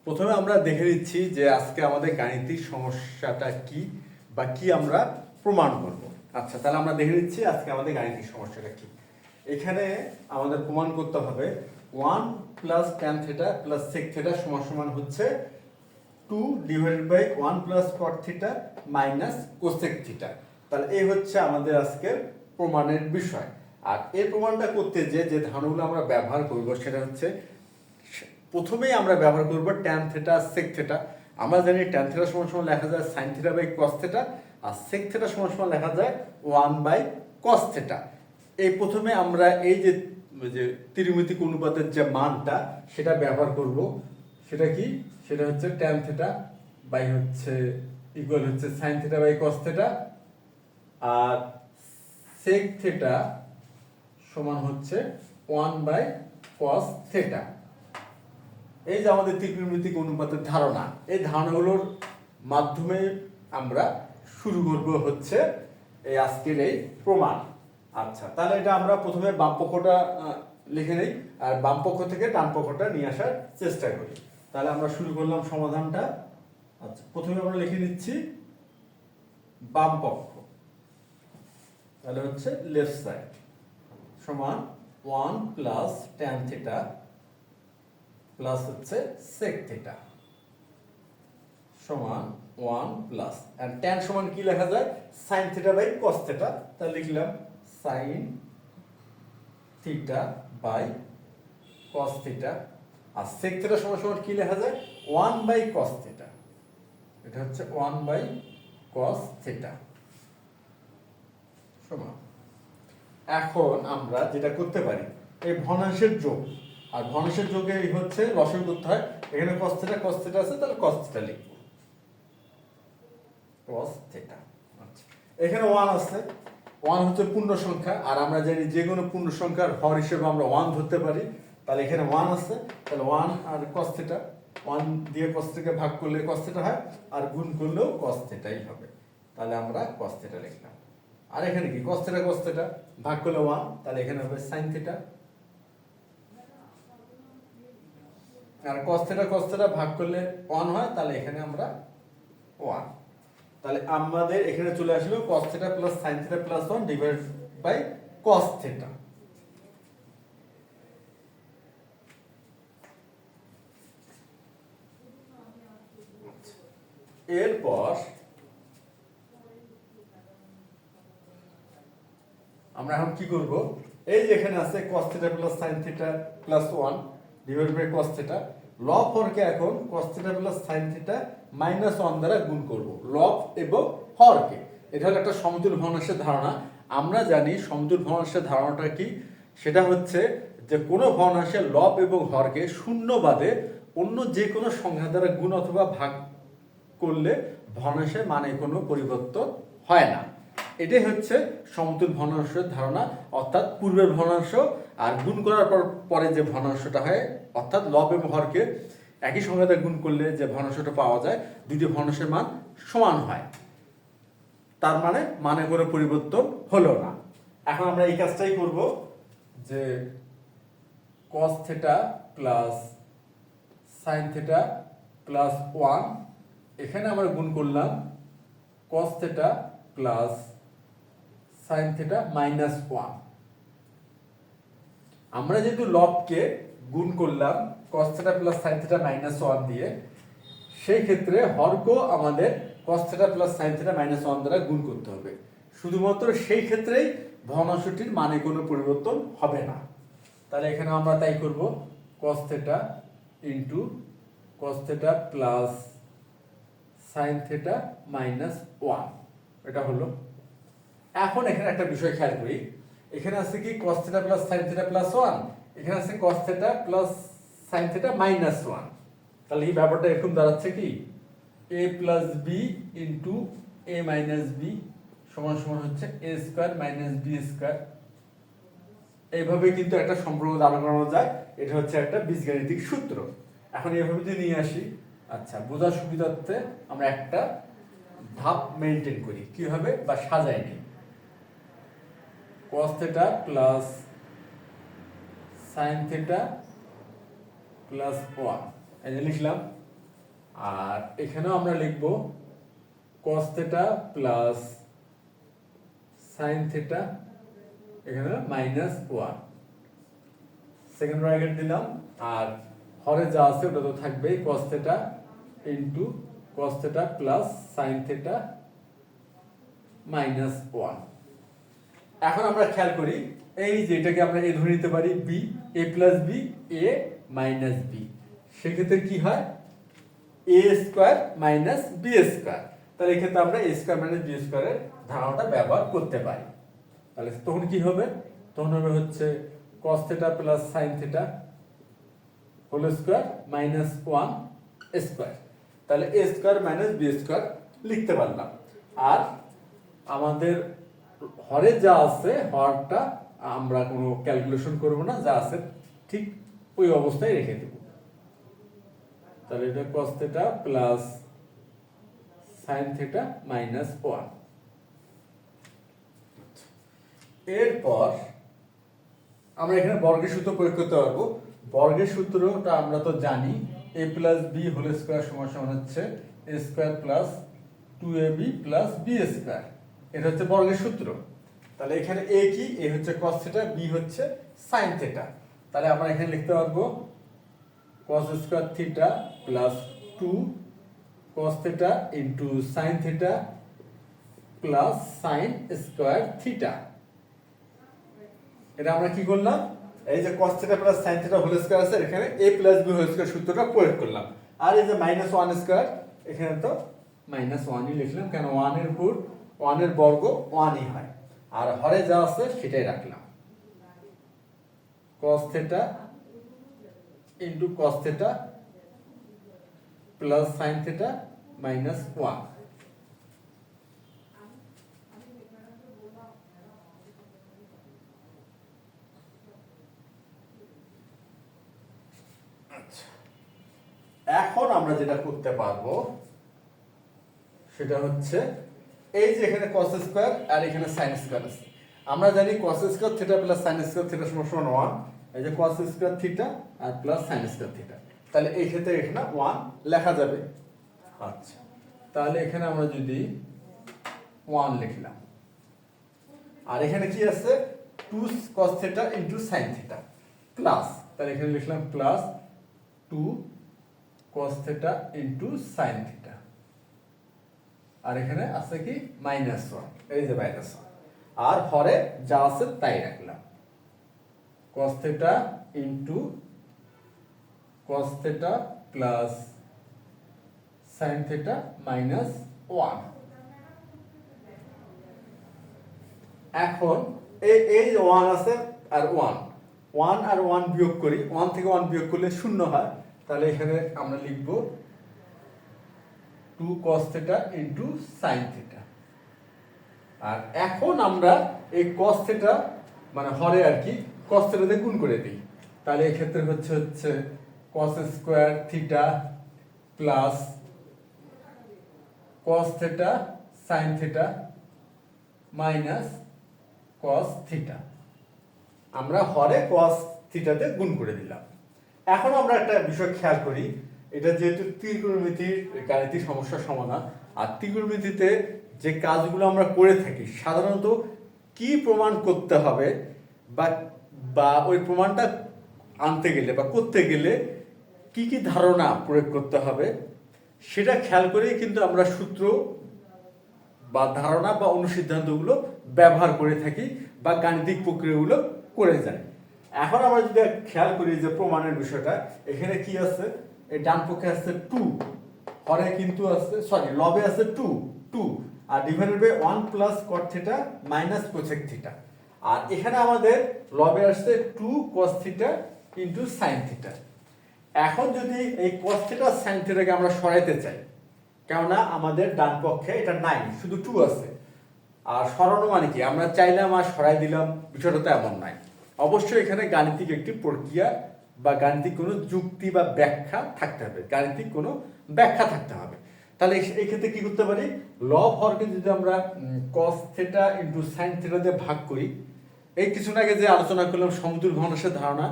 প্রথমে আমরা দেখে নিচ্ছি যে আজকে আমাদের গাণিতিক সমস্যাটা কি বা কি আমরা প্রমাণ করব। আচ্ছা, তাহলে আমরা দেখে নিচ্ছি আজকে আমাদের গাণিতিক সমস্যাটা কি। এখানে আমাদের প্রমাণ করতে হবে 1 plus tan theta plus sec theta সমান সমান হচ্ছে 2 divided by 1 plus cot theta minus cosec theta. তাহলে এই হচ্ছে আমাদের আজকের প্রমাণের বিষয়। আর এই প্রমাণটা করতে যে ধারণাগুলো আমরা ব্যবহার করব সেটা হচ্ছে, প্রথমেই আমরা ব্যবহার করব ট্যান থিটা সেক থিটা। আমরা জানি ট্যান থিটা সমান সমান লেখা যায় sine theta by cos theta, আর সেক থিটা সমান সমান লেখা যায় 1 বাই কস থিটা। এই প্রথমে আমরা এই যে ত্রিমিতিক অনুপাতের যে মানটা সেটা ব্যবহার করব। সেটা কি? সেটা হচ্ছে ট্যান থিটা বাই হচ্ছে ইকুয়াল হচ্ছে sine theta by cos theta, আর সেক থিটা সমান হচ্ছে 1 বাই কস থিটা। এই যে আমাদের ত্রিকোণমিতিক অনুপাতের ধারণা, এই ধারণাগুলোর মাধ্যমে আমরা শুরু করব হচ্ছে এই আজকের এই প্রমাণ। আচ্ছা, তাহলে এটা আমরা প্রথমে বাম পক্ষটা লিখে নেই, আর বাম পক্ষ থেকে ডান পক্ষটা নিয়ে আসার চেষ্টা করি। তাহলে আমরা শুরু করলাম সমাধানটা। আচ্ছা, প্রথমে আমরা লিখে নিচ্ছি বাম পক্ষ, তাহলে হচ্ছে লেফট সাইড সমান 1 প্লাস ট্যান থিটা প্লাস হচ্ছে সেক থিটা সমান 1 প্লাস, এন্ড ট্যান সমান কি লেখা যায়? Sine theta by cos theta. তাহলে লিখলাম sine theta by cos theta, আর সেক থিটা সমান সমান কি লেখা যায়? 1 বাই কস থিটা। এটা হচ্ছে 1 বাই কস থিটা সমান। এখন আমরা যেটা করতে পারি, এই ভগ্নাংশের যোগ, আর ভগ্নাংশের যোগে হচ্ছে লসাগু করতে হয়। এখানে cos থিটা আছে, তাহলে cos থিটা লিখব, cos থিটা। আচ্ছা, এখানে 1 আছে, 1 হচ্ছে পূর্ণ সংখ্যা, আর আমরা জানি যে কোনো পূর্ণ সংখ্যার হর হিসেবে আমরা 1 ধরতে পারি। তাহলে এখানে 1 আছে, তাহলে 1 আর cos থিটা, 1 দিয়ে cos থেকে ভাগ করলে cos থিটা হয়, আর গুণ করলেও cos থিটাই হবে। তাহলে আমরা cos থিটা লিখলাম। আর এখানে কি cos থিটা ভাগ করলে 1, তাহলে এখানে হবে sin থিটা, আর cos থিটা ভাগ করলে 1 হয়, তাহলে এখানে আমরা 1। তাহলে আমাদের এখানে চলে আসলো cos theta plus sin theta plus 1 divide by cos theta. এরপর আমরা এখন কি করব? এই যে এখানে আছে cos theta plus sin theta plus 1 divide by cos theta, লব হরকে এখন cos theta plus sin theta minus 1 দ্বারা গুণ করব, লব এবং হরকে। এটা হলো একটা সমতুল ভগ্নাংশের ধারণা। আমরা জানি সমতুল ভগ্নাংশের ধারণাটা কি, সেটা হচ্ছে যে কোনো ভগ্নাংশের লব এবং হরকে শূন্য বাদে অন্য যে কোনো সংখ্যা দ্বারা গুণ অথবা ভাগ করলে ভগ্নাংশের মানে কোনো পরিবর্তন হয় না। এটাই হচ্ছে সমতুল ভগ্নাংশের ধারণা, অর্থাৎ পূর্বের ভগ্নাংশ আর গুণ করার পরে যে ভগ্নাংশটা হয়, অর্থাৎ লব এবং হরকে একই সংখ্যা দ্বারা গুণ করলে যে ভগ্নাংশটা পাওয়া যায়, দুটি ভগ্নাংশের মান সমান হয়, তার মানে কোনো পরিবর্তন হলো না। এখন আমরা এই কাজটাই করব, যে cos theta plus sin theta plus 1, এখানে আমরা গুণ করলাম cos theta plus sin theta minus 1। আমরা যেহেতু লবকে গুণ করলাম cos theta plus sin theta minus 1 দিয়ে, সেই ক্ষেত্রে হরকেও আমাদের cos theta plus sin theta minus 1 দ্বারা গুণ করতে হবে। শুধুমাত্র সেই ক্ষেত্রেই ভগ্নাংশটির মানে কোনো পরিবর্তন হবে না। তাহলে এখানে আমরা তাই করব, cos theta into cos theta plus sin theta minus 1, এটা হলো। এখন এখানে একটা বিষয় খেয়াল করি, এখানে আছে কি cos theta plus sin theta plus 1, এখানে আছে cos theta plus sin theta minus 1। তাহলে এই ব্যাপারটা এরকম দাঁড়াচ্ছে কি, a plus b into a minus b সমান সমান হচ্ছে a square minus b square. এইভাবে কিন্তু একটা সম্পর্ক দাঁড় করানো যায়, এটা হচ্ছে একটা বীজগাণিতিক সূত্র। এখন এইভাবে যদি নিয়ে আসি, আচ্ছা, বোঝার সুবিধার্থে আমরা একটা ধাপ মেনটেন করি, কিভাবে বা সাজাই নিই। cos theta plus sin theta plus 1, এই যে লিখলাম আর এখানেও আমরা লিখব cos theta plus sin theta, এখানে -1 সেকেন্ড ব্র্যাকেট দিলাম। আর হরে যা আছে ওটা তো থাকবেই, cos theta into cos theta plus sin theta -1। এখন আমরা খেয়াল করি এই যে এটাকে আমরা এ ধরে নিতে পারি b, a plus b, a minus b, সেক্ষেত্রে কি হয় a square minus b square. তাহলে এক্ষেত্রে আমরা a স্কয়ার মাইনাস b স্কয়ারের ধারণাটা ব্যবহার করতে পারি। তাহলে তখন কি হবে, তখন হবে হচ্ছে cos theta plus sin theta whole square -1 square. তাহলে a square minus b square লিখতে পারলাম। আর আমাদের হরে যা আছে হরটা আমরা কোনো ক্যালকুলেশন করব না, যা আছে ঠিক ওই অবস্থায় রেখে দেব। তাহলে এটা cos theta plus sin theta -1। এরপর আমরা এখানে বর্গের সূত্র প্রয়োগ করতে পারবো। বর্গের সূত্রটা আমরা তো জানি, a plus b whole square সমান সমান হচ্ছে a square plus 2ab plus b square. এটা হচ্ছে বর্গের সূত্র। তাহলে এখানে a কি, a হচ্ছে cos থিটা, b হচ্ছে sin থিটা। তাহলে আমরা এখানে লিখতে পারবো cos square theta plus 2 cos theta into sin theta plus sin square theta. এটা আমরা কি করলাম, এই যে cos theta plus sin theta whole square আছে, এখানে a plus b whole square সূত্রটা প্রয়োগ করলাম। আর এই যে -1 স্কয়ার, এখানে তো -1ই লিখলাম, কেন 1 এর উপর 1 এর বর্গ 1ই হয়। আর হরে যা আছে সেটাই রাখলাম, cos theta into cos theta plus sin theta -1। এখন আমরা যেটা করতে পারবো সেটা হচ্ছে এই যে এখানে cos স্কয়ার আর এখানে sin স্কয়ার আছে, আমরা জানি cos square theta plus sin square theta সমান 1। এই যে cos স্কয়ার থিটা আর প্লাস sin স্কয়ার থিটা, তাহলে এই ক্ষেত্রে এখানে 1 লেখা যাবে। আচ্ছা, তাহলে এখানে আমরা যদি 1 লিখলাম, আর এখানে কি আছে 2 cos theta into sin theta plus, তাহলে এখানে লিখলাম plus 2 cos theta into sin theta, আর এখানে আছে কি -1, এই যে -1। আর হরে যা আছে তাই রাখলাম, cos theta into cos theta plus sin theta -1। এখন এই যে 1 আছে আর 1 আর 1 বিয়োগ করি, 1 থেকে 1 বিয়োগ করলে 0 হয়। তাহলে এখানে আমরা লিখব 2 cos theta into sin theta. আর এখন আমরা এই cos থিটা মানে হরে আর কি cos থিটা দিয়ে গুণ করে দিই। তাহলে এই ক্ষেত্রে হচ্ছে cos square theta plus cos theta sin theta minus cos theta. আমরা হরে cos থিটাতে গুণ করে দিলাম। এখন আমরা একটা বিষয় খেয়াল করি, এটা যেহেতু ত্রিকোণমিতির গাণিতিক সমস্যার সমাধান, আর ত্রিকোণমিতিতে যে কাজগুলো আমরা করে থাকি সাধারণত কি প্রমাণ করতে হবে বা ওই প্রমাণটা আনতে গেলে বা করতে গেলে কি কি ধারণা প্রয়োগ করতে হবে সেটা খেয়াল করেই কিন্তু আমরা সূত্র বা ধারণা বা অনুসিদ্ধান্তগুলো ব্যবহার করে থাকি বা গাণিতিক প্রক্রিয়াগুলো করে যাই। এখন আমরা যদি খেয়াল করি যে প্রমাণের বিষয়টা, এখানে কি আছে, এই ডান পক্ষে আছে 2, হরে কিন্তু আছে লবে আছে 2 আর divided by 1 plus cot theta minus cosec theta. আর এখানে আমাদের লবে আসছে 2 cos theta into sin theta. এখন যদি এই cos থিটা sin থিটাকে আমরা সরাইতে চাই, কেননা আমাদের ডান পক্ষে এটা নাই, শুধু 2 আছে। আর সরানো মানে কি, আমরা চাইলাম আর সরাই দিলাম, বিষয়টা তো এমন নাই। অবশ্যই এখানে গাণিতিক একটি প্রক্রিয়া বা গাণিতিক কোনো যুক্তি বা ব্যাখ্যা থাকতে হবে, গাণিতিক কোনো ব্যাখ্যা থাকতে হবে। তাহলে এই ক্ষেত্রে কি করতে পারি, লব হরকে যদি আমরা cos theta into sin theta দিয়ে ভাগ করি, এই কিছুদিন আগে যে আলোচনা করলাম সমতুল ভগ্নাংশের ধারণা,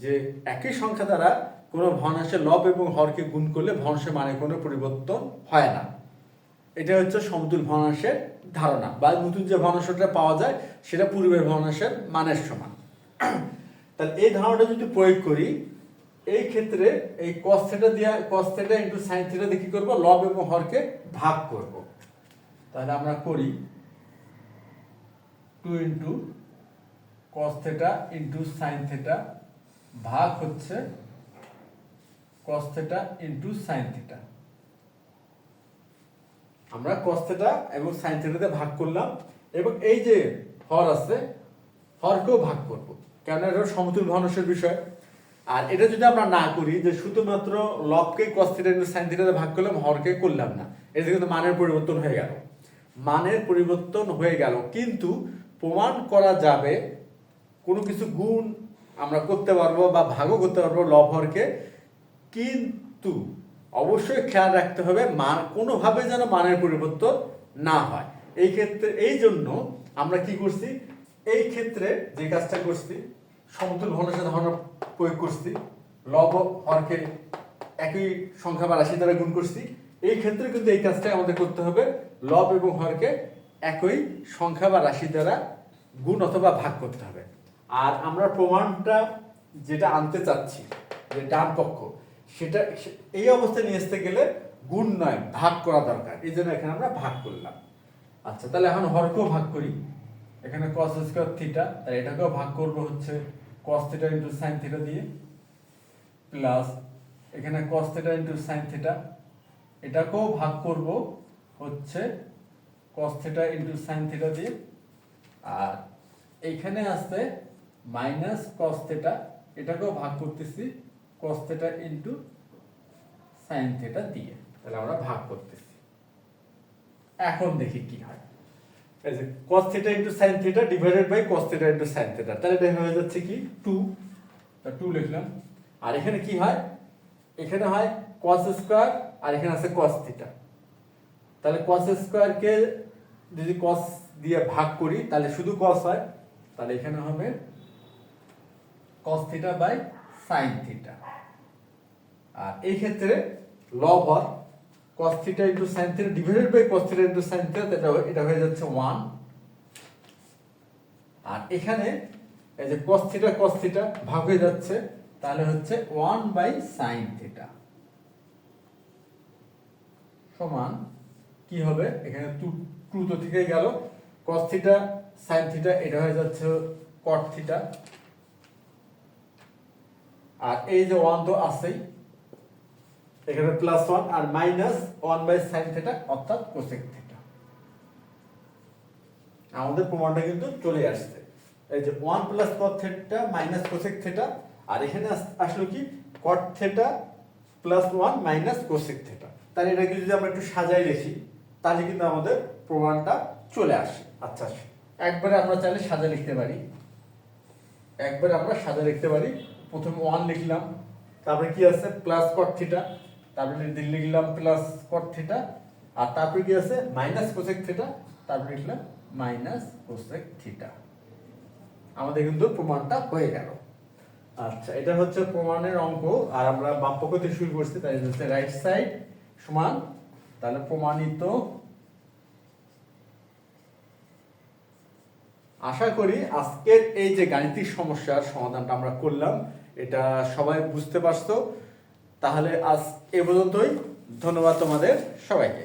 যে একই সংখ্যা দ্বারা কোনো ভগ্নাংশের লব এবং হরকে গুণ করলে ভগ্নাংশের মানে কোনো পরিবর্তন হয় না। এটা হচ্ছে সমতুল ভগ্নাংশের ধারণা, বা নতুন যে ভগ্নাংশটা পাওয়া যায় সেটা পূর্বের ভগ্নাংশের মানের সমান। তাহলে এই ধারণাটা যদি প্রয়োগ করি, এই ক্ষেত্রে এই cos θ দিয়ে cos θ ইনটু sin θ দিয়ে কি করব, লব এবং হরকে ভাগ করব। তাহলে আমরা করি 2 ইনটু cos θ ইনটু sin θ ভাগ হচ্ছে cos θ ইনটু sin θ। আমরা cos θ এবং sin θ তে ভাগ করলাম, এবং এই যে হর আছে হরকেও ভাগ করব, কারণ এটা সমতুল ভগ্নাংশের বিষয়। আর এটা যদি আমরা না করি যে শুধুমাত্র লবকে cos θ ইনটু sin θ তে ভাগ করলাম, হরকে করলাম না, এটা কিন্তু মানের পরিবর্তন হয়ে গেল। মানের পরিবর্তন হয়ে গেল, কিন্তু প্রমাণ করা যাবে কোনো কিছু গুণ আমরা করতে পারবো বা ভাগও করতে পারবো লব হরকে, কিন্তু অবশ্যই খেয়াল রাখতে হবে মান কোনোভাবে যেন মানের পরিবর্তন না হয়। এই ক্ষেত্রে এই জন্য আমরা কি করছি, এই ক্ষেত্রে যে কাজটা করছি, সমতুল ভগ্নাংশের ধারণা প্রয়োগ করছি, লব হরকে একই সংখ্যা বা রাশি দ্বারা গুণ করছি। এই ক্ষেত্রে কিন্তু এই কাজটাই আমাদের করতে হবে, লব এবং হরকে একই সংখ্যা বা রাশি দ্বারা গুণ অথবা ভাগ করতে হবে। আর আমরা প্রমাণটা যেটা আনতে চাচ্ছি, যে ডান পক্ষ, সেটা এই অবস্থায় নিয়ে আসতে গেলে গুণ নয় ভাগ করা দরকার, এই জন্য এখানে আমরা ভাগ করলাম। আচ্ছা, তাহলে এখন হরকেও ভাগ করি। এখানে cos স্কয়ার থিটা, তাই এটাকেও ভাগ করব হচ্ছে cos θ ইনটু sin θ দিয়ে, প্লাস এখানে cos θ ইনটু sin θ, এটাকেও ভাগ করব হচ্ছে cos θ ইনটু sin θ দিয়ে, আর এইখানে আছে মাইনাস cos θ, এটাকেও ভাগ করতেছি cos θ ইনটু sin θ দিয়ে। তাহলে আমরা ভাগ করতেছি। এখন দেখি কি হয়। এই যে cos θ into sin θ divided by cos θ into sin θ, তাহলে এটা হয়ে যাচ্ছে কি 2, তা 2 লিখলাম। আর এখানে কি হয়, এখানে হয় cos স্কয়ার, আর এখানে আছে cos θ। তাহলে cos স্কয়ার কে যদি cos দিয়ে ভাগ করি তাহলে শুধু cos হয়, তাহলে এখানে হবে cos θ বাই sin θ। আর এই ক্ষেত্রে লব হর cos θ into sin θ divided by cos θ into sin θ, এটা হয়ে যাচ্ছে 1। আর এখানে এই যে cos θ ভাগ হয়ে যাচ্ছে, তাহলে হচ্ছে 1 বাই sin θ সমান কি হবে, এখানে 2 তো থেকেই গেল, cos θ sin θ এটা হয়ে যাচ্ছে cot θ, আর এই যে 1 তো আছেই, এখানে প্লাস 1 আর মাইনাস 1 বাই sin θ অর্থাৎ cosec θ। আমাদের প্রমাণটা কিন্তু চলে আসছে, এই যে 1 প্লাস cot θ মাইনাস cosec θ, আর এখানে আসলো কি cot θ প্লাস 1 মাইনাস cosec θ। তাহলে এটাকে যদি আমরা একটু সাজাই লিখি, তাহলে কিন্তু আমাদের প্রমাণটা চলে আসে। আচ্ছা, একবারে আমরা চাইলে সাজা লিখতে পারি, প্রথমে 1 লিখলাম, তারপরে কি আছে প্লাস cot θ, তারপরে লিখলাম প্লাস cot θ, আর তারপরে কি আছে মাইনাস cosec θ, তারপরে লিখলাম মাইনাস cosec θ। আমাদের কিন্তু প্রমাণটা হয়ে গেল। আচ্ছা, এটা হচ্ছে প্রমাণের অঙ্ক, আর আমরা বাম পক্ষ থেকে শুরু করছি, তাই হচ্ছে রাইট সাইড সমান, তাহলে প্রমাণিত। আশা করি আজকের এই যে গাণিতিক সমস্যার সমাধানটা আমরা করলাম, এটা সবাই বুঝতে পারছো। তাহলে আজ এ পর্যন্তই, ধন্যবাদ তোমাদের সবাইকে।